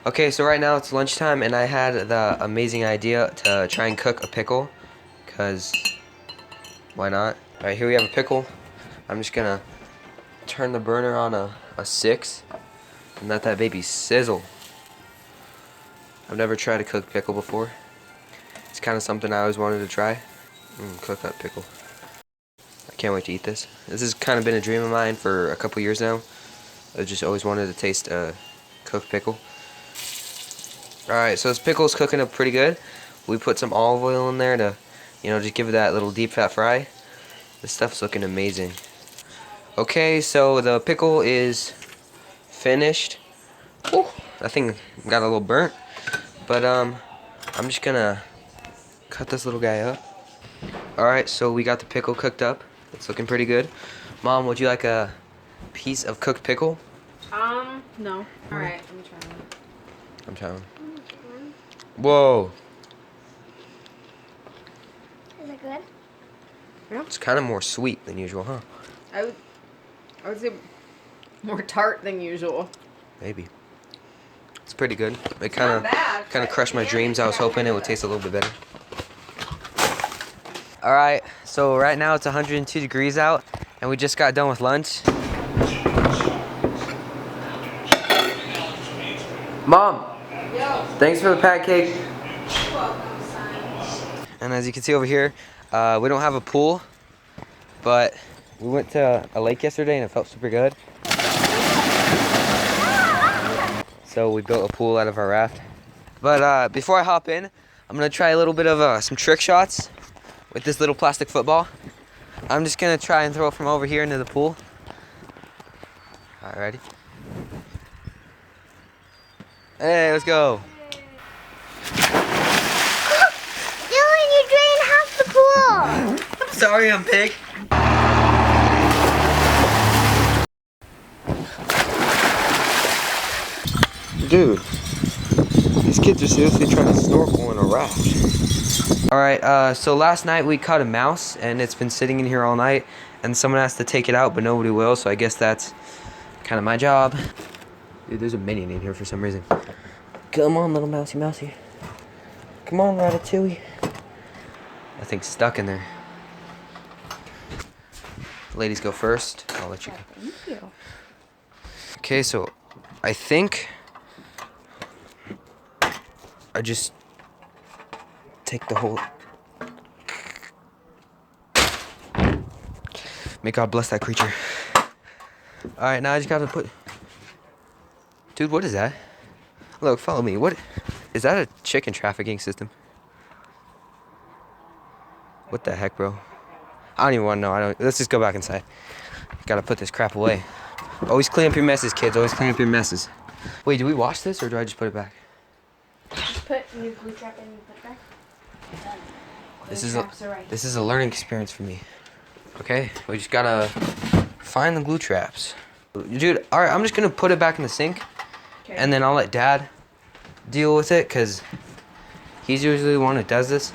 Okay, so right now it's lunchtime, and I had the amazing idea to try and cook a pickle, because why not? Alright, here we have a pickle. I'm just gonna turn the burner on a 6 and let that baby sizzle. I've never tried to cook pickle before. It's kind of something I always wanted to try. Cook that pickle. I can't wait to eat this. This has kind of been a dream of mine for a couple years now. I just always wanted to taste a cooked pickle. Alright, so this pickle's cooking up pretty good. We put some olive oil in there to, just give it that little deep fat fry. This stuff's looking amazing. Okay, so the pickle is finished. Ooh, that thing got a little burnt. But I'm just gonna cut this little guy up. Alright, so we got the pickle cooked up. It's looking pretty good. Mom, would you like a piece of cooked pickle? No. Alright, I'm trying. I'm trying. Whoa. Is it good? Yeah. It's kind of more sweet than usual, huh? I would say more tart than usual. Maybe. It's pretty good. It kind of crushed my dreams. I was hoping it would taste a little bit better. Alright, so right now it's 102 degrees out, and we just got done with lunch. Mom! Yo. Thanks for the pancake. You're welcome, son. And as you can see over here, we don't have a pool, but we went to a lake yesterday and it felt super good. So we built a pool out of our raft. But before I hop in, I'm gonna try a little bit of some trick shots with this little plastic football. I'm just gonna try and throw it from over here into the pool. All right, ready? Hey, let's go. Dylan, you drained half the pool. I'm sorry, I'm pig. Dude, these kids are seriously trying to snorkel in a raft. Alright, so last night we caught a mouse, and it's been sitting in here all night, and someone has to take it out, but nobody will, so I guess that's kind of my job. Dude, there's a minion in here for some reason. Come on, little mousy mousy. Come on, Ratatouille. That thing's stuck in there. Ladies go first. I'll let you go. Thank you. Okay, so I think I just take the whole. May God bless that creature. Alright, now I just gotta put. Dude, what is that? Look, follow me. What is that? A chicken trafficking system? What the heck, bro? I don't even want to know. Let's just go back inside. Gotta put this crap away. Always clean up your messes, kids. Always clean up your messes. Wait, do we wash this or do I just put it back? Just put new glue trap in and put it back. Done. This is a learning experience for me. Okay, we just gotta find the glue traps. Dude, all right, I'm just gonna put it back in the sink, and then I'll let Dad deal with it, cause he's usually the one that does this.